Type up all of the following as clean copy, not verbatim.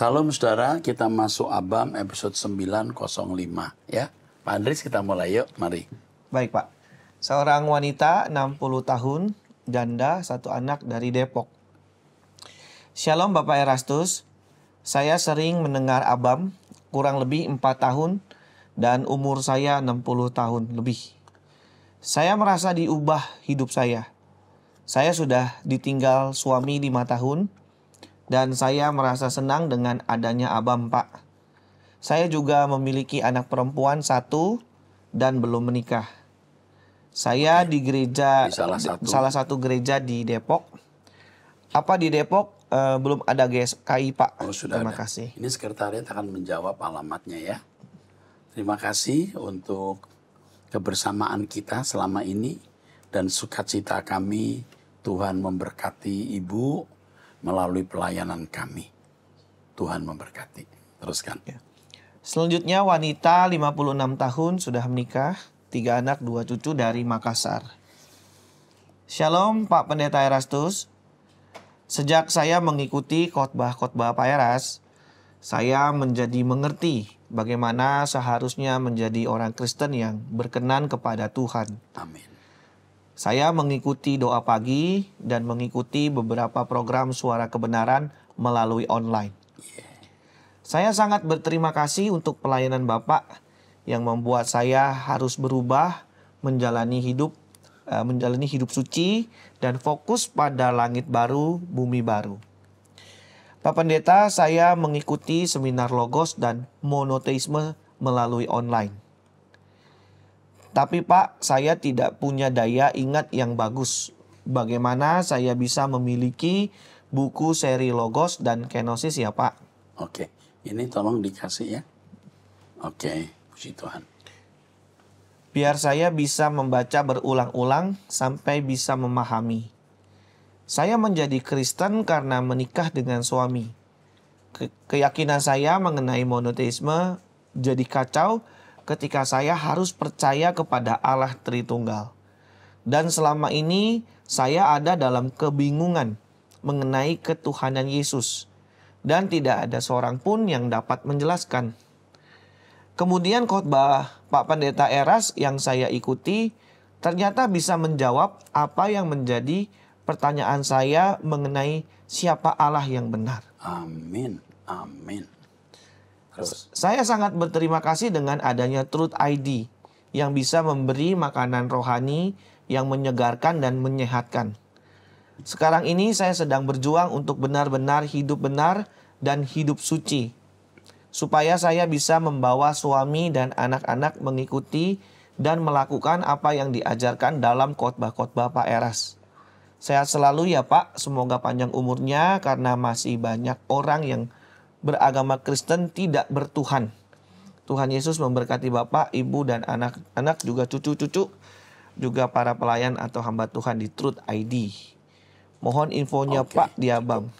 Salam saudara, kita masuk Abam episode 905 ya. Pak Andris, kita mulai yuk, mari. Baik Pak. Seorang wanita 60 tahun, janda, satu anak dari Depok. Shalom Bapak Erastus, saya sering mendengar Abam kurang lebih 4 tahun dan umur saya 60 tahun lebih. Saya merasa diubah hidup saya. Saya sudah ditinggal suami 5 tahun dan saya merasa senang dengan adanya Abam Pak. Saya juga memiliki anak perempuan 1 dan belum menikah. Saya di gereja salah satu gereja di Depok. Apa di Depok belum ada GSKI Pak? Oh, sudah Terima ada. kasih. Ini sekretariat akan menjawab alamatnya ya. Terima kasih untuk kebersamaan kita selama ini dan sukacita kami. Tuhan memberkati Ibu melalui pelayanan kami. Tuhan memberkati. Teruskan. Ya. Selanjutnya wanita 56 tahun sudah menikah, 3 anak 2 cucu dari Makassar. Shalom Pak Pendeta Erastus. Sejak saya mengikuti khotbah-khotbah Pak Eras, saya menjadi mengerti bagaimana seharusnya menjadi orang Kristen yang berkenan kepada Tuhan. Amin. Saya mengikuti doa pagi dan mengikuti beberapa program suara kebenaran melalui online. Saya sangat berterima kasih untuk pelayanan Bapak yang membuat saya harus berubah menjalani hidup suci dan fokus pada langit baru, bumi baru. Pak Pendeta, saya mengikuti seminar Logos dan monoteisme melalui online. Tapi Pak, saya tidak punya daya ingat yang bagus. Bagaimana saya bisa memiliki buku seri Logos dan Kenosis ya Pak? Oke, ini tolong dikasih ya. Oke, puji Tuhan. Biar saya bisa membaca berulang-ulang sampai bisa memahami. Saya menjadi Kristen karena menikah dengan suami. Keyakinan saya mengenai monoteisme jadi kacau ketika saya harus percaya kepada Allah Tritunggal. Dan selama ini saya ada dalam kebingungan mengenai ketuhanan Yesus. Dan tidak ada seorang pun yang dapat menjelaskan. Kemudian khotbah Pak Pendeta Eras yang saya ikuti ternyata bisa menjawab apa yang menjadi pertanyaan saya mengenai siapa Allah yang benar. Amin, amin. Terus. Saya sangat berterima kasih dengan adanya Truth ID yang bisa memberi makanan rohani yang menyegarkan dan menyehatkan. Sekarang ini saya sedang berjuang untuk benar-benar hidup benar dan hidup suci. Supaya saya bisa membawa suami dan anak-anak mengikuti dan melakukan apa yang diajarkan dalam khotbah-khotbah Pak Eras. Sehat selalu ya Pak, semoga panjang umurnya karena masih banyak orang yang beragama Kristen tidak bertuhan. Tuhan Yesus memberkati Bapak, Ibu, dan anak-anak juga cucu-cucu, juga para pelayan atau hamba Tuhan di Truth ID. Mohon infonya Pak di Abam.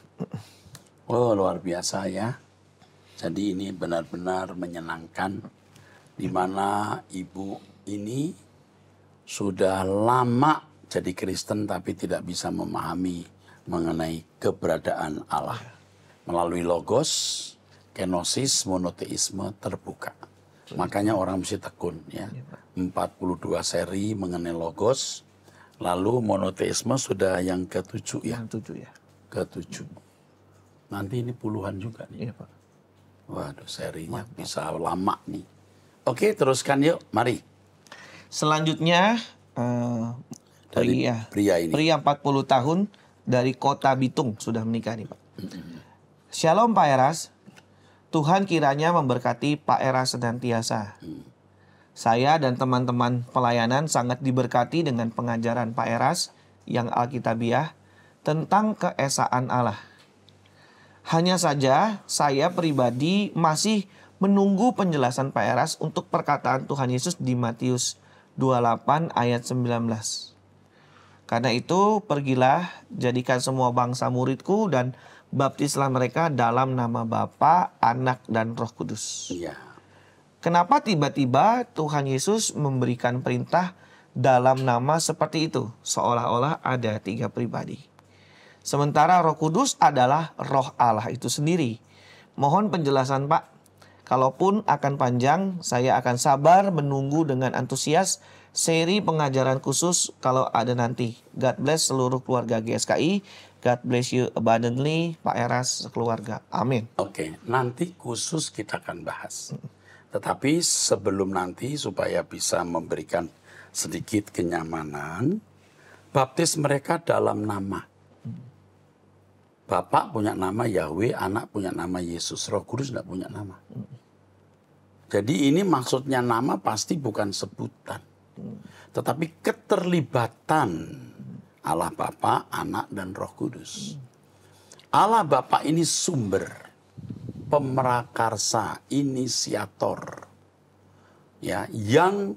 Oh, luar biasa ya. Jadi ini benar-benar menyenangkan di mana Ibu ini sudah lama jadi Kristen tapi tidak bisa memahami mengenai keberadaan Allah. Melalui Logos, Kenosis, monoteisme terbuka. Makanya orang mesti tekun ya. 42 seri mengenai Logos, lalu monoteisme sudah yang ke-7 ya. Yang 7 ya. Ke-7. Nanti ini puluhan juga nih. Iya Pak. Waduh, serinya bisa lama nih. Oke, teruskan yuk, mari. Selanjutnya Dari pria ini. Pria 40 tahun dari kota Bitung sudah menikah nih Pak. Shalom Pak Eras. Tuhan kiranya memberkati Pak Eras senantiasa. Saya dan teman-teman pelayanan sangat diberkati dengan pengajaran Pak Eras yang Alkitabiah tentang keesaan Allah. Hanya saja saya pribadi masih menunggu penjelasan Pak Eras untuk perkataan Tuhan Yesus di Matius 28 ayat 19. Karena itu pergilah, jadikan semua bangsa muridku dan baptislah mereka dalam nama Bapa, Anak, dan Roh Kudus. Iya. Kenapa tiba-tiba Tuhan Yesus memberikan perintah dalam nama seperti itu? Seolah-olah ada 3 pribadi. Sementara Roh Kudus adalah roh Allah itu sendiri. Mohon penjelasan Pak. Kalaupun akan panjang, saya akan sabar menunggu dengan antusias seri pengajaran khusus kalau ada nanti. God bless seluruh keluarga GSKI. God bless you abundantly, Pak Eras sekeluarga. Amin. Oke, nanti khusus kita akan bahas. Tetapi sebelum nanti supaya bisa memberikan sedikit kenyamanan, baptis mereka dalam nama. Bapak punya nama Yahweh, anak punya nama Yesus, Roh Kudus tidak punya nama. Jadi ini maksudnya nama pasti bukan sebutan. Tetapi keterlibatan Allah Bapa, Anak, dan Roh Kudus. Allah Bapa ini sumber, pemrakarsa, inisiator, ya, yang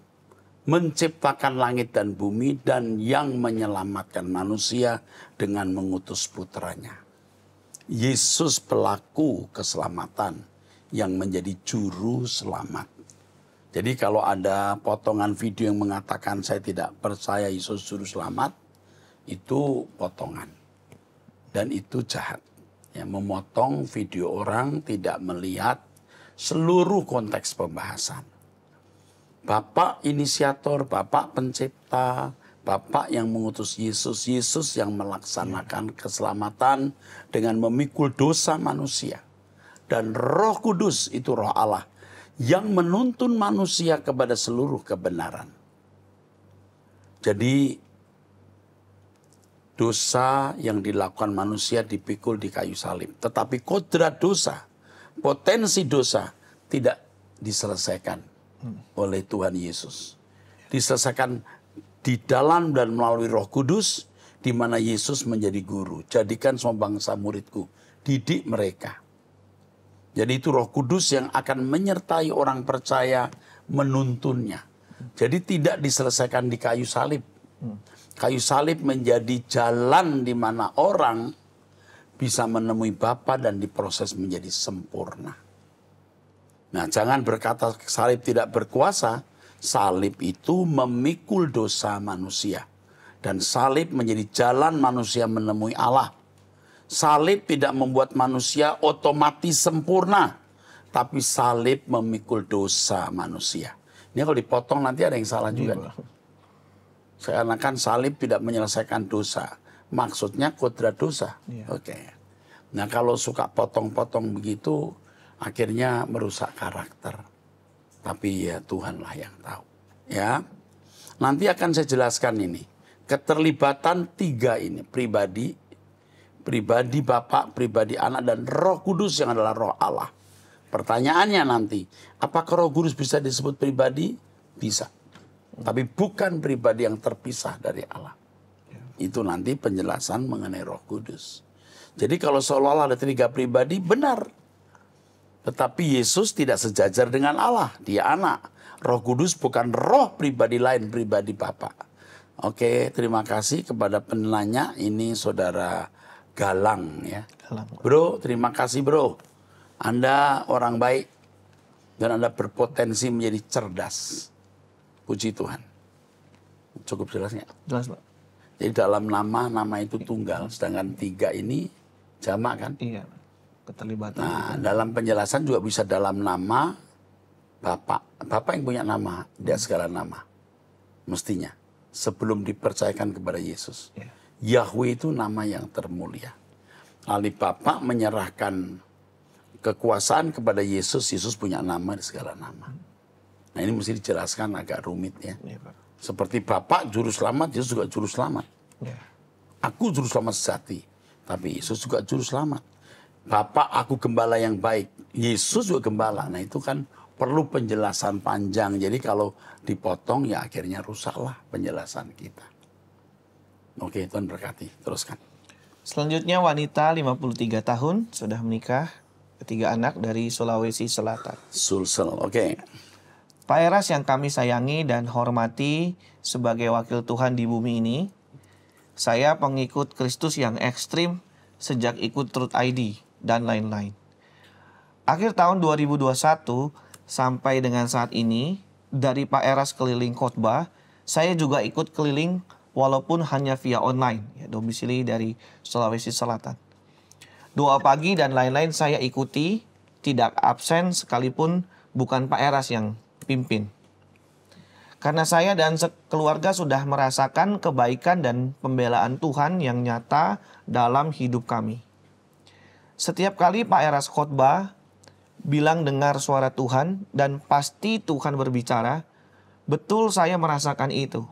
menciptakan langit dan bumi dan yang menyelamatkan manusia dengan mengutus putranya. Yesus pelaku keselamatan yang menjadi juru selamat. Jadi kalau ada potongan video yang mengatakan saya tidak percaya Yesus juru selamat, itu potongan. Dan itu jahat. Ya, memotong video orang tidak melihat seluruh konteks pembahasan. Bapak inisiator, Bapak pencipta, Bapak yang mengutus Yesus, Yesus yang melaksanakan keselamatan dengan memikul dosa manusia. Dan Roh Kudus itu Roh Allah yang menuntun manusia kepada seluruh kebenaran. Jadi dosa yang dilakukan manusia dipikul di kayu salib. Tetapi kodrat dosa, potensi dosa tidak diselesaikan oleh Tuhan Yesus. Diselesaikan di dalam dan melalui Roh Kudus, di mana Yesus menjadi guru. Jadikan semua bangsa muridku, didik mereka. Jadi itu Roh Kudus yang akan menyertai orang percaya, menuntunnya. Jadi tidak diselesaikan di kayu salib. Kayu salib menjadi jalan di mana orang bisa menemui Bapa dan diproses menjadi sempurna. Nah, jangan berkata salib tidak berkuasa. Salib itu memikul dosa manusia. Dan salib menjadi jalan manusia menemui Allah. Salib tidak membuat manusia otomatis sempurna. Tapi salib memikul dosa manusia. Ini kalau dipotong nanti ada yang salah juga. Seakan-akan salib tidak menyelesaikan dosa. Maksudnya kodrat dosa. Oke. Nah kalau suka potong-potong begitu, akhirnya merusak karakter. Tapi ya Tuhanlah yang tahu. Ya, nanti akan saya jelaskan ini. Keterlibatan tiga ini. Pribadi Bapak, pribadi Anak, dan Roh Kudus yang adalah Roh Allah. Pertanyaannya nanti, apakah Roh Kudus bisa disebut pribadi? Bisa. Tapi bukan pribadi yang terpisah dari Allah. Itu nanti penjelasan mengenai Roh Kudus. Jadi kalau seolah-olah ada tiga pribadi, benar. Tetapi Yesus tidak sejajar dengan Allah. Dia anak. Roh Kudus bukan roh pribadi lain, pribadi Bapa. Oke, terima kasih kepada penanya. Ini saudara Galang ya. Bro, terima kasih bro. Anda orang baik. Dan Anda berpotensi menjadi cerdas. Puji Tuhan. Cukup jelas nggak? Jelas Pak. Jadi dalam nama itu tunggal. Sedangkan tiga ini jamak kan? Iya. Keterlibatan. Nah, dalam penjelasan juga bisa dalam nama Bapak. Bapak yang punya nama, tidak segala nama. Mestinya. Sebelum dipercayakan kepada Yesus. Yeah. Yahweh itu nama yang termulia. Lalu Bapak menyerahkan kekuasaan kepada Yesus. Yesus punya nama di segala nama. Nah ini mesti dijelaskan agak rumit ya. Yeah, Pak. Seperti Bapak juru selamat, Yesus juga juru selamat. Yeah. Aku juru selamat sejati. Tapi Yesus juga juru selamat. Bapak, aku gembala yang baik. Yesus juga gembala. Nah itu kan perlu penjelasan panjang. Jadi kalau dipotong ya akhirnya rusaklah penjelasan kita. Oke, Tuhan berkati. Teruskan. Selanjutnya wanita 53 tahun, sudah menikah, 3 anak dari Sulawesi Selatan. Sulsel, oke. Pak Eras yang kami sayangi dan hormati sebagai wakil Tuhan di bumi ini, saya pengikut Kristus yang ekstrim sejak ikut Truth ID dan lain-lain. Akhir tahun 2021 sampai dengan saat ini, dari Pak Eras keliling khotbah, saya juga ikut keliling walaupun hanya via online, ya, domisili dari Sulawesi Selatan. Doa pagi dan lain-lain saya ikuti, tidak absen sekalipun bukan Pak Eras yang pimpin. Karena saya dan keluarga sudah merasakan kebaikan dan pembelaan Tuhan yang nyata dalam hidup kami. Setiap kali Pak Eras khotbah, bilang dengar suara Tuhan dan pasti Tuhan berbicara, betul saya merasakan itu.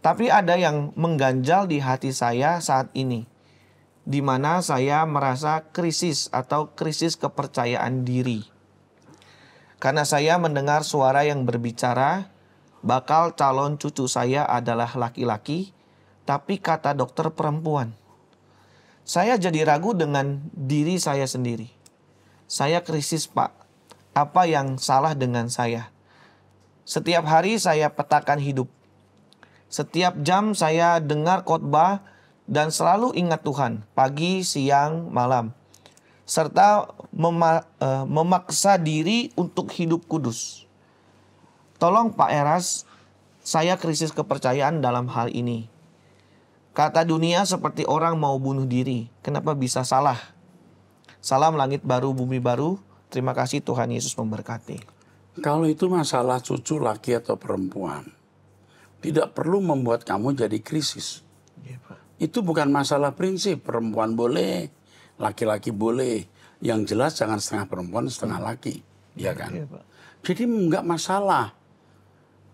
Tapi ada yang mengganjal di hati saya saat ini, di mana saya merasa krisis atau krisis kepercayaan diri. Karena saya mendengar suara yang berbicara, bakal calon cucu saya adalah laki-laki, tapi kata dokter perempuan. Saya jadi ragu dengan diri saya sendiri. Saya krisis, Pak. Apa yang salah dengan saya? Setiap hari saya petakan hidup. Setiap jam saya dengar khotbah dan selalu ingat Tuhan, pagi, siang, malam. Serta memaksa diri untuk hidup kudus. Tolong Pak Eras, saya krisis kepercayaan dalam hal ini. Kata dunia seperti orang mau bunuh diri. Kenapa bisa salah? Salam langit baru, bumi baru. Terima kasih, Tuhan Yesus memberkati. Kalau itu masalah cucu laki atau perempuan, tidak perlu membuat kamu jadi krisis. Ya, Pak. Itu bukan masalah prinsip. Perempuan boleh, laki-laki boleh. Yang jelas jangan setengah perempuan, setengah laki. Ya kan? Ya, Pak. Jadi nggak masalah.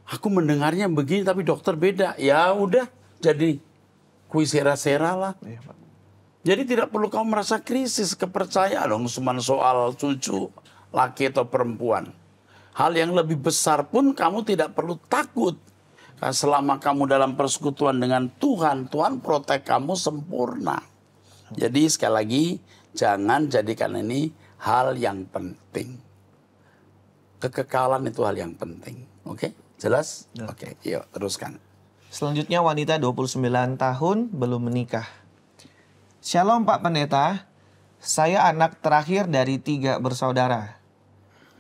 Aku mendengarnya begini tapi dokter beda. Ya udah, jadi kuisera-sera lah. Ya, Pak. Jadi tidak perlu kamu merasa krisis kepercayaan dong cuma soal cucu laki atau perempuan. Hal yang lebih besar pun kamu tidak perlu takut. Karena selama kamu dalam persekutuan dengan Tuhan, Tuhan protek kamu sempurna. Jadi sekali lagi, jangan jadikan ini hal yang penting. Kekekalan itu hal yang penting. Oke? Jelas? Ya. Oke, yuk teruskan. Selanjutnya wanita 29 tahun belum menikah. Shalom Pak Pendeta, saya anak terakhir dari 3 bersaudara.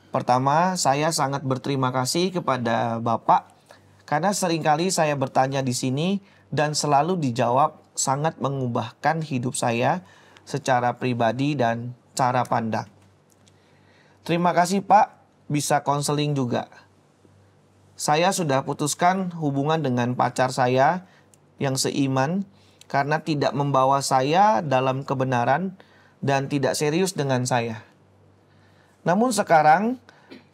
Pertama, saya sangat berterima kasih kepada Bapak karena seringkali saya bertanya di sini dan selalu dijawab sangat mengubahkan hidup saya secara pribadi dan cara pandang. Terima kasih Pak, bisa konseling juga. Saya sudah putuskan hubungan dengan pacar saya yang seiman karena tidak membawa saya dalam kebenaran dan tidak serius dengan saya. Namun sekarang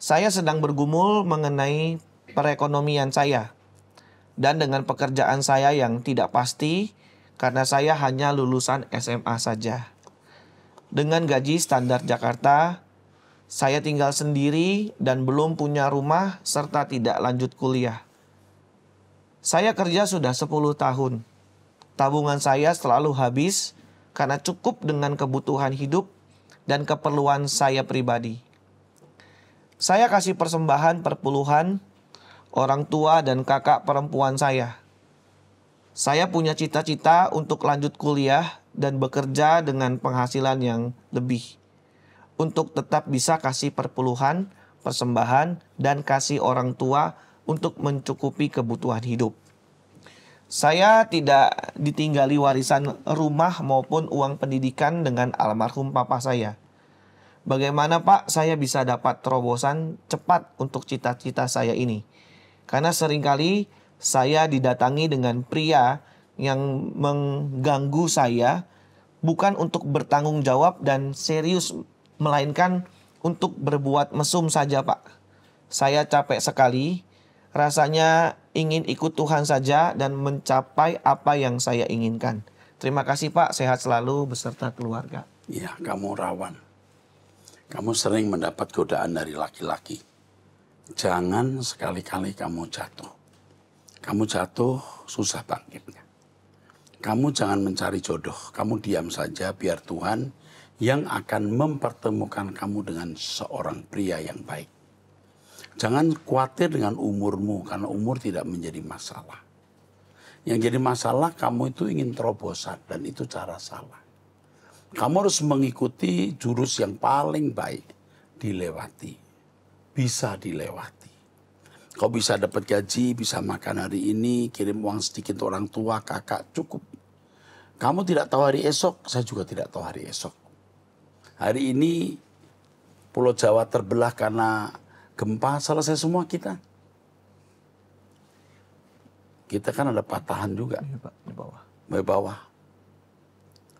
saya sedang bergumul mengenai perekonomian saya dan dengan pekerjaan saya yang tidak pasti karena saya hanya lulusan SMA saja. Dengan gaji standar Jakarta, saya tinggal sendiri dan belum punya rumah serta tidak lanjut kuliah. Saya kerja sudah 10 tahun. Tabungan saya selalu habis karena cukup dengan kebutuhan hidup dan keperluan saya pribadi. Saya kasih persembahan perpuluhan orang tua dan kakak perempuan saya. Saya punya cita-cita untuk lanjut kuliah dan bekerja dengan penghasilan yang lebih. Untuk tetap bisa kasih perpuluhan, persembahan, dan kasih orang tua untuk mencukupi kebutuhan hidup. Saya tidak ditinggali warisan rumah maupun uang pendidikan dengan almarhum papa saya. Bagaimana Pak saya bisa dapat terobosan cepat untuk cita-cita saya ini? Karena seringkali saya didatangi dengan pria yang mengganggu saya bukan untuk bertanggung jawab dan serius, melainkan untuk berbuat mesum saja Pak. Saya capek sekali, rasanya ingin ikut Tuhan saja dan mencapai apa yang saya inginkan. Terima kasih Pak, sehat selalu beserta keluarga. Ya, kamu rawan. Kamu sering mendapat godaan dari laki-laki. Jangan sekali-kali kamu jatuh. Kamu jatuh, susah bangkitnya. Kamu jangan mencari jodoh. Kamu diam saja biar Tuhan yang akan mempertemukan kamu dengan seorang pria yang baik. Jangan khawatir dengan umurmu, karena umur tidak menjadi masalah. Yang jadi masalah kamu itu ingin terobosan, dan itu cara salah. Kamu harus mengikuti jurus yang paling baik, dilewati. Bisa dilewati. Kau bisa dapat gaji, bisa makan hari ini, kirim uang sedikit orang tua, kakak, cukup. Kamu tidak tahu hari esok, saya juga tidak tahu hari esok. Hari ini Pulau Jawa terbelah karena gempa, selesai semua kita. Kita kan ada patahan juga. Iya, Pak, di bawah. Di bawah.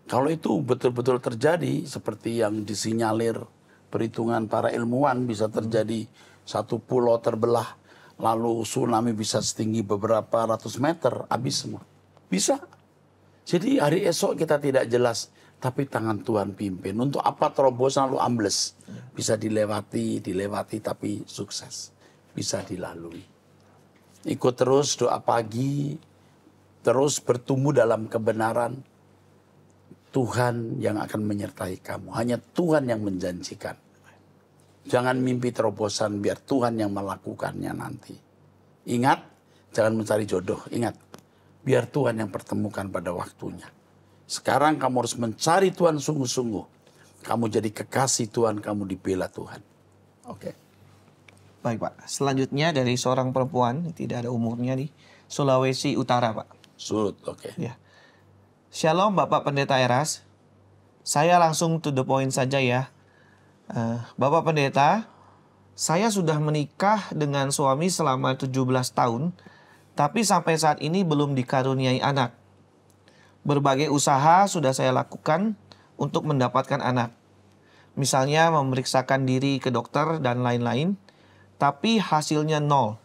Kalau itu betul-betul terjadi seperti yang disinyalir perhitungan para ilmuwan, bisa terjadi satu pulau terbelah, lalu tsunami bisa setinggi beberapa ratus meter, habis semua. Bisa. Jadi hari esok kita tidak jelas, tapi tangan Tuhan pimpin. Untuk apa terobosan lalu ambles? Bisa dilewati, tapi sukses. Bisa dilalui. Ikut terus doa pagi, terus bertumbuh dalam kebenaran. Tuhan yang akan menyertai kamu. Hanya Tuhan yang menjanjikan. Jangan mimpi terobosan, biar Tuhan yang melakukannya nanti. Ingat, jangan mencari jodoh. Ingat, biar Tuhan yang pertemukan pada waktunya. Sekarang kamu harus mencari Tuhan sungguh-sungguh. Kamu jadi kekasih Tuhan, kamu dibela Tuhan. Oke. Baik, Pak. Selanjutnya dari seorang perempuan, tidak ada umurnya di Sulawesi Utara, Pak. Surut, oke. Ya. Shalom Bapak Pendeta Eras. Saya langsung to the point saja ya. Bapak Pendeta, saya sudah menikah dengan suami selama 17 tahun, tapi sampai saat ini belum dikaruniai anak. Berbagai usaha sudah saya lakukan untuk mendapatkan anak. Misalnya memeriksakan diri ke dokter dan lain-lain, tapi hasilnya nol.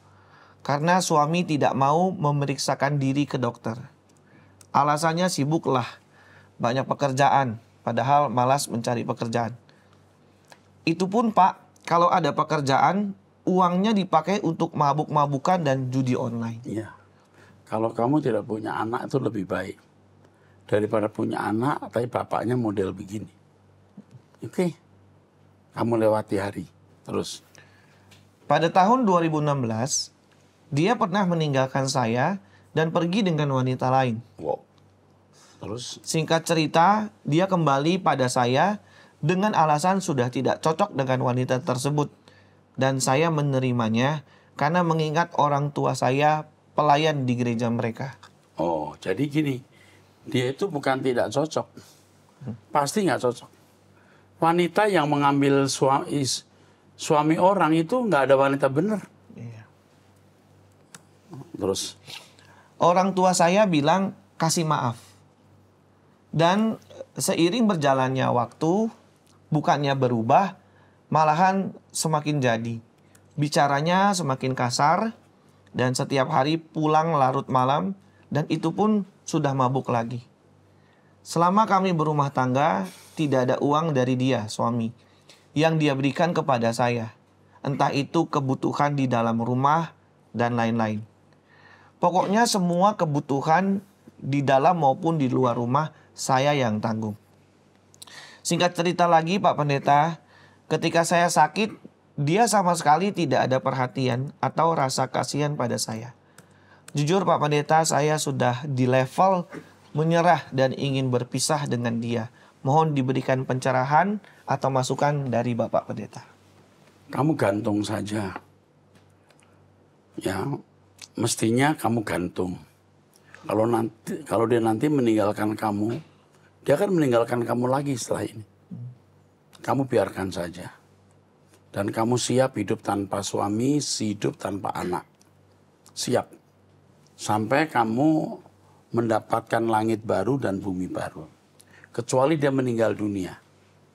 Karena suami tidak mau memeriksakan diri ke dokter. Alasannya sibuklah, banyak pekerjaan, padahal malas mencari pekerjaan. Itu pun Pak, kalau ada pekerjaan, uangnya dipakai untuk mabuk-mabukan dan judi online. Iya. Kalau kamu tidak punya anak itu lebih baik. Daripada punya anak, tapi bapaknya model begini. Oke. Kamu lewati hari. Terus. Pada tahun 2016, dia pernah meninggalkan saya dan pergi dengan wanita lain. Wow. Terus? Singkat cerita, dia kembali pada saya dengan alasan sudah tidak cocok dengan wanita tersebut. Dan saya menerimanya karena mengingat orang tua saya pelayan di gereja mereka. Oh, jadi gini. Dia itu bukan tidak cocok. Pasti nggak cocok. Wanita yang mengambil suami orang itu nggak ada wanita benar. Iya. Terus? Orang tua saya bilang kasih maaf. Dan seiring berjalannya waktu, bukannya berubah, malahan semakin jadi. Bicaranya semakin kasar, dan setiap hari pulang larut malam, dan itu pun sudah mabuk lagi. Selama kami berumah tangga, tidak ada uang dari dia, suami, yang dia berikan kepada saya. Entah itu kebutuhan di dalam rumah, dan lain-lain. Pokoknya semua kebutuhan di dalam maupun di luar rumah saya yang tanggung. Singkat cerita lagi Pak Pendeta, ketika saya sakit, dia sama sekali tidak ada perhatian atau rasa kasihan pada saya. Jujur Pak Pendeta, saya sudah di level menyerah dan ingin berpisah dengan dia. Mohon diberikan pencerahan atau masukan dari Bapak Pendeta. Kamu gantung saja. Ya. Mestinya kamu gantung. Kalau dia nanti meninggalkan kamu, dia akan meninggalkan kamu lagi setelah ini. Kamu biarkan saja. Dan kamu siap hidup tanpa suami, hidup tanpa anak. Siap. Sampai kamu mendapatkan langit baru dan bumi baru. Kecuali dia meninggal dunia,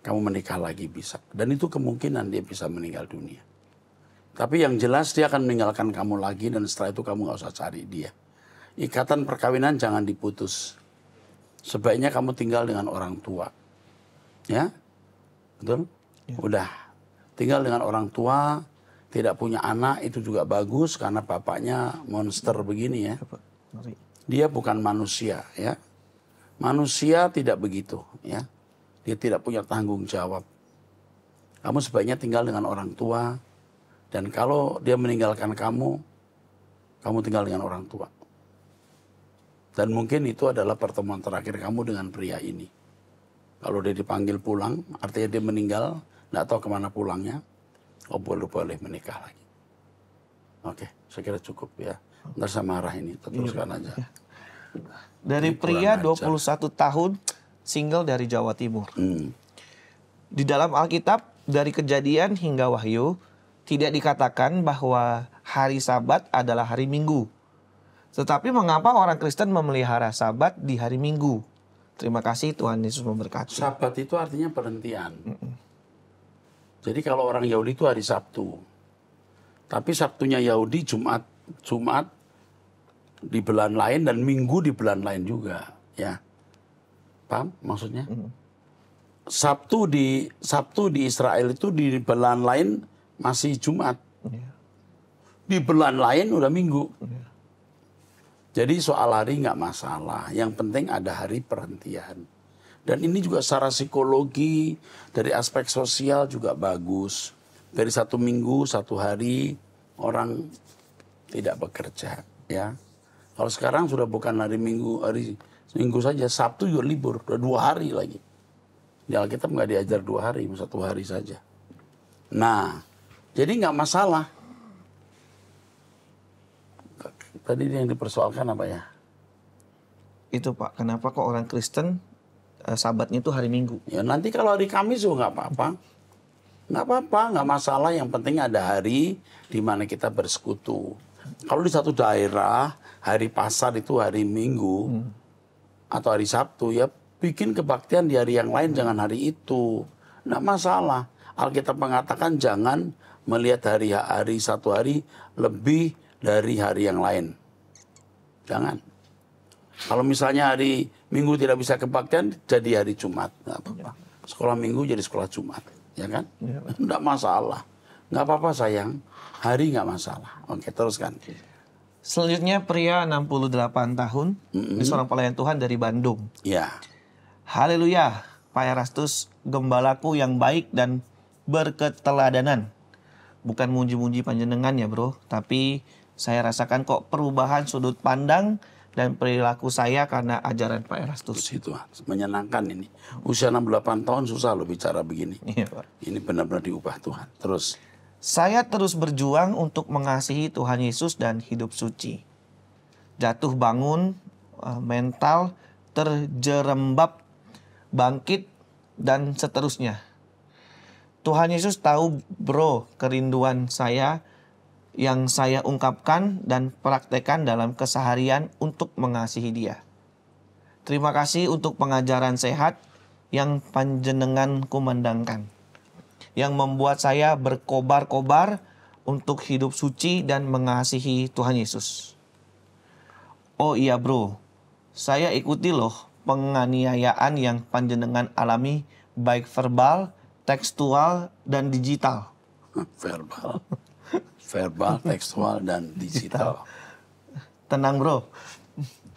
kamu menikah lagi bisa. Dan itu kemungkinan dia bisa meninggal dunia. Tapi yang jelas dia akan meninggalkan kamu lagi dan setelah itu kamu gak usah cari dia. Ikatan perkawinan jangan diputus. Sebaiknya kamu tinggal dengan orang tua. Ya? Betul? Ya. Udah. Tinggal dengan orang tua, tidak punya anak itu juga bagus karena bapaknya monster begini ya. Dia bukan manusia ya. Manusia tidak begitu ya. Dia tidak punya tanggung jawab. Kamu sebaiknya tinggal dengan orang tua. Dan kalau dia meninggalkan kamu, kamu tinggal dengan orang tua. Dan mungkin itu adalah pertemuan terakhir kamu dengan pria ini. Kalau dia dipanggil pulang, artinya dia meninggal, nggak tahu kemana pulangnya, kau boleh menikah lagi. Oke, saya kira cukup ya. Ntar saya marah ini, teruskan aja. Dari pria 21 tahun, single dari Jawa Timur. Di dalam Alkitab, dari Kejadian hingga Wahyu tidak dikatakan bahwa hari Sabat adalah hari Minggu. Tetapi mengapa orang Kristen memelihara Sabat di hari Minggu? Terima kasih, Tuhan Yesus memberkati. Sabat itu artinya penghentian. Jadi kalau orang Yahudi itu hari Sabtu. Tapi Sabtunya Yahudi Jumat di bulan lain dan Minggu di bulan lain juga, ya. Paham maksudnya? Sabtu di Israel itu di bulan lain masih Jumat. Di bulan lain udah Minggu. Jadi soal hari nggak masalah. Yang penting ada hari perhentian. Dan ini juga secara psikologi, dari aspek sosial juga bagus. Dari 1 minggu, 1 hari orang tidak bekerja, ya. Kalau sekarang sudah bukan hari Minggu saja, Sabtu juga libur, udah 2 hari lagi. Di Alkitab nggak diajar 2 hari, 1 hari saja. Nah, jadi nggak masalah. Tadi yang dipersoalkan apa ya? Itu Pak, kenapa kok orang Kristen Sabatnya itu hari Minggu? Ya nanti kalau hari Kamis juga nggak apa-apa. Nggak apa-apa, nggak masalah. Yang penting ada hari di mana kita bersekutu. Kalau di satu daerah, hari pasar itu hari Minggu atau hari Sabtu, ya bikin kebaktian di hari yang lain, jangan hari itu. Nggak masalah. Alkitab mengatakan jangan melihat hari satu hari lebih dari hari yang lain. Jangan. Kalau misalnya hari Minggu tidak bisa kebaktian, jadi hari Jumat. Nggak apa-apa. Sekolah Minggu jadi sekolah Jumat. Ya kan? Nggak masalah. Nggak apa-apa sayang. Hari nggak masalah. Oke, teruskan. Selanjutnya pria 68 tahun, seorang pelayan Tuhan dari Bandung. Ya. Haleluya, Pak Erastus, gembalaku yang baik dan berketeladanan. Bukan muji-muji panjenengan ya bro, tapi saya rasakan kok perubahan sudut pandang dan perilaku saya karena ajaran Pak Erastus. Itu menyenangkan ini. Usia 68 tahun susah loh bicara begini. Iya, Pak. Ini benar-benar diubah Tuhan. Terus. Saya terus berjuang untuk mengasihi Tuhan Yesus dan hidup suci. Jatuh bangun, mental terjerembab, bangkit, dan seterusnya. Tuhan Yesus tahu bro kerinduan saya yang saya ungkapkan dan praktekkan dalam keseharian untuk mengasihi Dia. Terima kasih untuk pengajaran sehat yang panjenengan kumandangkan, yang membuat saya berkobar-kobar untuk hidup suci dan mengasihi Tuhan Yesus. Oh iya bro, saya ikuti loh penganiayaan yang panjenengan alami baik verbal, tekstual, dan digital. Verbal, tekstual, dan digital. Tenang bro,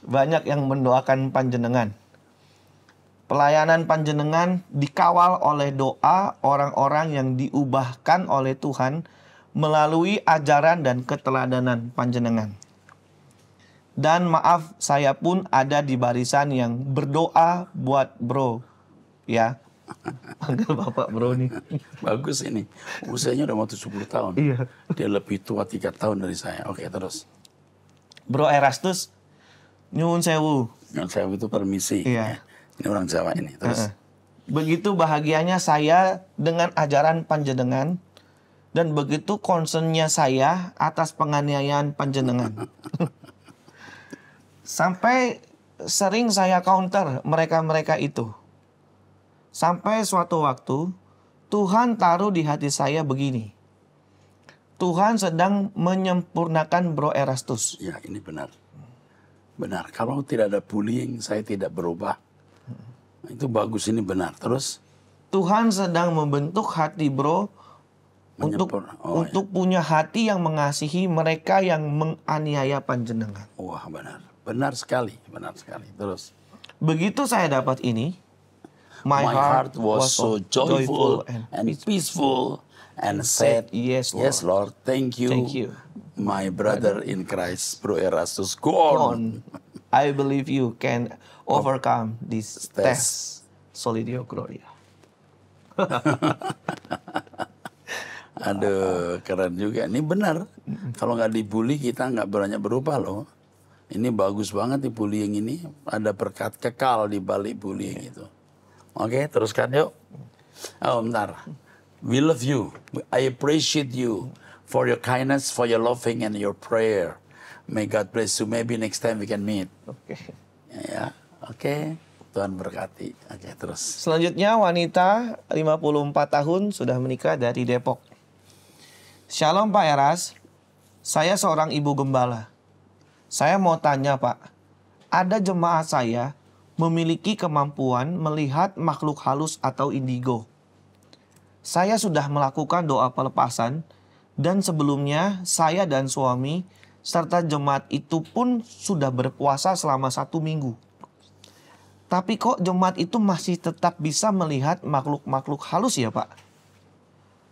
banyak yang mendoakan panjenengan. Pelayanan panjenengan dikawal oleh doa orang-orang yang diubahkan oleh Tuhan melalui ajaran dan keteladanan panjenengan. Dan maaf, saya pun ada di barisan yang berdoa buat bro. Ya, panggil Bapak bro nih. Bagus ini. Usianya udah mau 70 tahun. Iya. Dia lebih tua 3 tahun dari saya. Oke, terus. Bro Erastus, nyuwun sewu. Nyuwun sewu itu permisi. Iya. Ini orang Jawa ini. Terus. Begitu bahagianya saya dengan ajaran panjenengan dan begitu concernnya saya atas penganiayaan panjenengan. Sampai sering saya counter mereka-mereka itu. Sampai suatu waktu Tuhan taruh di hati saya begini. Tuhan sedang menyempurnakan Bro Erastus. Ya, ini benar. Benar. Kalau tidak ada bullying, saya tidak berubah. Itu bagus, ini benar. Terus? Tuhan sedang membentuk hati bro untuk punya hati yang mengasihi mereka yang menganiaya panjenengan. Wah, benar. Benar sekali, benar sekali. Terus? Begitu saya dapat ini, my heart was so joyful and peaceful and said, yes Lord, thank you, my brother in Christ, Bro Erastus. Go on. I believe you can overcome this test. Solidio Gloria. Aduh, keren juga. Ini benar. Kalau nggak dibully, kita nggak banyak berubah loh. Ini bagus banget nih bullying ini. Ada berkat kekal di balik bullying itu. Oke, teruskan yuk. Oh, bentar. We love you. I appreciate you for your kindness, for your loving and your prayer. May God bless you. Maybe next time we can meet. Oke. Ya, oke. Tuhan berkati. Oke, terus. Selanjutnya wanita 54 tahun sudah menikah dari Depok. Shalom Pak Eras, saya seorang ibu gembala. Saya mau tanya Pak, ada jemaat saya memiliki kemampuan melihat makhluk halus atau indigo. Saya sudah melakukan doa pelepasan dan sebelumnya saya dan suami serta jemaat itu pun sudah berpuasa selama 1 minggu. Tapi kok jemaat itu masih tetap bisa melihat makhluk-makhluk halus ya Pak?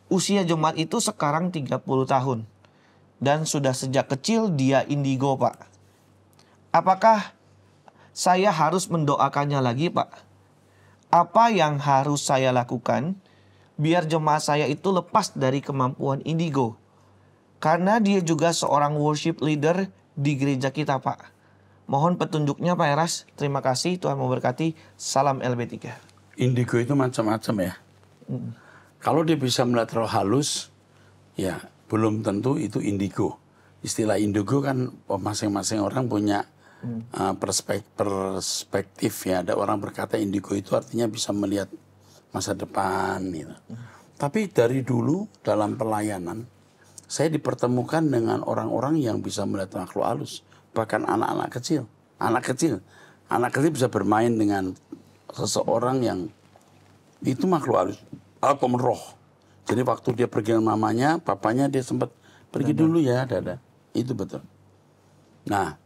Usia jemaat itu sekarang 30 tahun. Dan sudah sejak kecil dia indigo Pak. Apakah saya harus mendoakannya lagi Pak? Apa yang harus saya lakukan biar jemaat saya itu lepas dari kemampuan indigo? Karena dia juga seorang worship leader di gereja kita Pak. Mohon petunjuknya Pak Eras. Terima kasih, Tuhan memberkati. Salam LB3. Indigo itu macam-macam ya. Kalau dia bisa melihat roh halus, ya belum tentu itu indigo. Istilah indigo kan masing-masing orang punya perspektif ya. Ada orang berkata indigo itu artinya bisa melihat masa depan gitu. Tapi dari dulu dalam pelayanan, saya dipertemukan dengan orang-orang yang bisa melihat makhluk halus. Bahkan anak-anak kecil. Anak kecil bisa bermain dengan seseorang yang itu makhluk halus. Atau roh. Jadi waktu dia pergi dengan mamanya, papanya dia sempat pergi dulu ya, dada. Itu betul. Nah,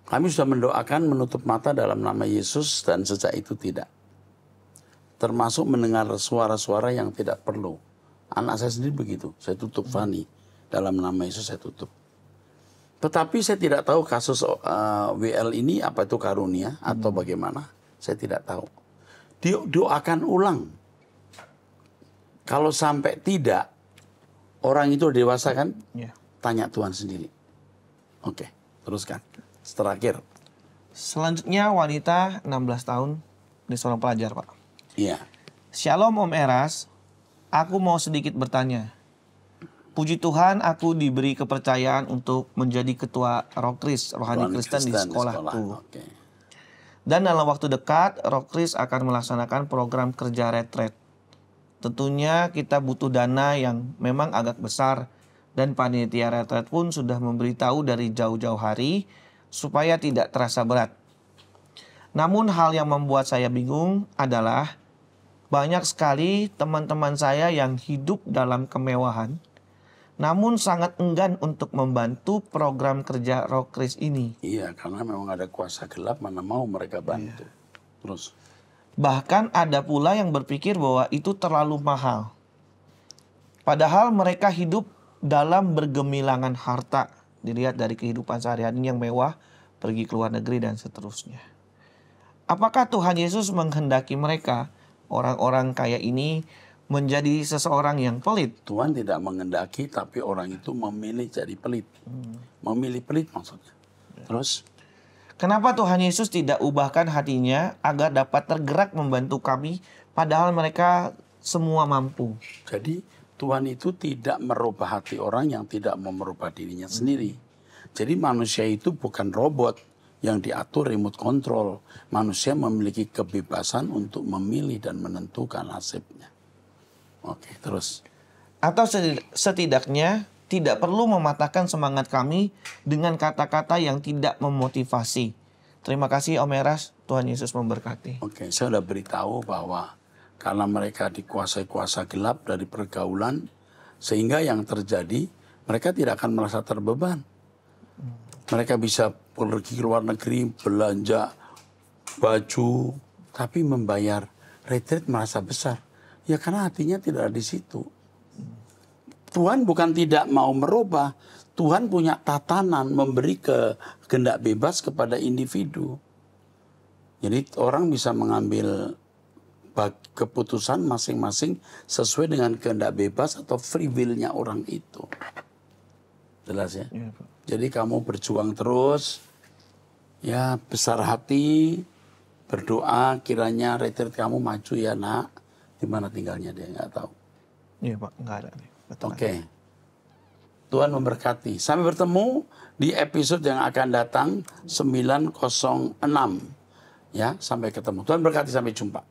kami sudah mendoakan menutup mata dalam nama Yesus dan sejak itu tidak. Termasuk mendengar suara-suara yang tidak perlu. Anak saya sendiri begitu. Saya tutup Fani. Dalam nama Yesus saya tutup. Tetapi saya tidak tahu kasus WL ini apa itu karunia atau bagaimana. Saya tidak tahu. Doakan ulang. Kalau sampai tidak, orang itu dewasa kan? Ya. Tanya Tuhan sendiri. Oke, teruskan. Terakhir. Selanjutnya wanita 16 tahun, ini seorang pelajar Pak. Iya. Shalom Om Eras, aku mau sedikit bertanya. Puji Tuhan aku diberi kepercayaan untuk menjadi ketua Rokris, Rohani Kristen di sekolahku. Oke. Dan dalam waktu dekat, Rokris akan melaksanakan program kerja retret. Tentunya kita butuh dana yang memang agak besar dan panitia retret pun sudah memberitahu dari jauh-jauh hari supaya tidak terasa berat. Namun hal yang membuat saya bingung adalah banyak sekali teman-teman saya yang hidup dalam kemewahan namun sangat enggan untuk membantu program kerja Rokris ini. Iya, karena memang ada kuasa gelap, mana mau mereka bantu. Terus. Bahkan ada pula yang berpikir bahwa itu terlalu mahal. Padahal mereka hidup dalam bergemilangan harta. Dilihat dari kehidupan sehari-hari yang mewah, pergi ke luar negeri dan seterusnya. Apakah Tuhan Yesus menghendaki mereka, orang-orang kaya ini, menjadi seseorang yang pelit? Tuhan tidak menghendaki, tapi orang itu memilih jadi pelit. Memilih pelit maksudnya. Terus? Kenapa Tuhan Yesus tidak ubahkan hatinya agar dapat tergerak membantu kami, padahal mereka semua mampu? Jadi Tuhan itu tidak merubah hati orang yang tidak mau merubah dirinya sendiri. Jadi manusia itu bukan robot yang diatur remote control. Manusia memiliki kebebasan untuk memilih dan menentukan nasibnya. Oke, terus. Atau setidaknya tidak perlu mematahkan semangat kami dengan kata-kata yang tidak memotivasi. Terima kasih Om Eras, Tuhan Yesus memberkati. Oke, saya sudah beritahu bahwa karena mereka dikuasai kuasa gelap dari pergaulan, sehingga yang terjadi mereka tidak akan merasa terbeban. Mereka bisa pergi ke luar negeri, belanja baju, tapi membayar retreat merasa besar. Ya karena hatinya tidak ada di situ. Tuhan bukan tidak mau merubah. Tuhan punya tatanan memberi kehendak bebas kepada individu. Jadi orang bisa mengambil keputusan masing-masing sesuai dengan kehendak bebas atau free will-nya orang itu. Jelas ya? Ya, Pak. Jadi kamu berjuang terus. Ya besar hati. Berdoa kiranya retreat kamu maju ya nak. Di mana tinggalnya dia nggak tahu. Iya Pak, nggak ada nih. Oke. Tuhan memberkati. Sampai bertemu di episode yang akan datang 906. Ya, sampai ketemu. Tuhan berkati, sampai jumpa.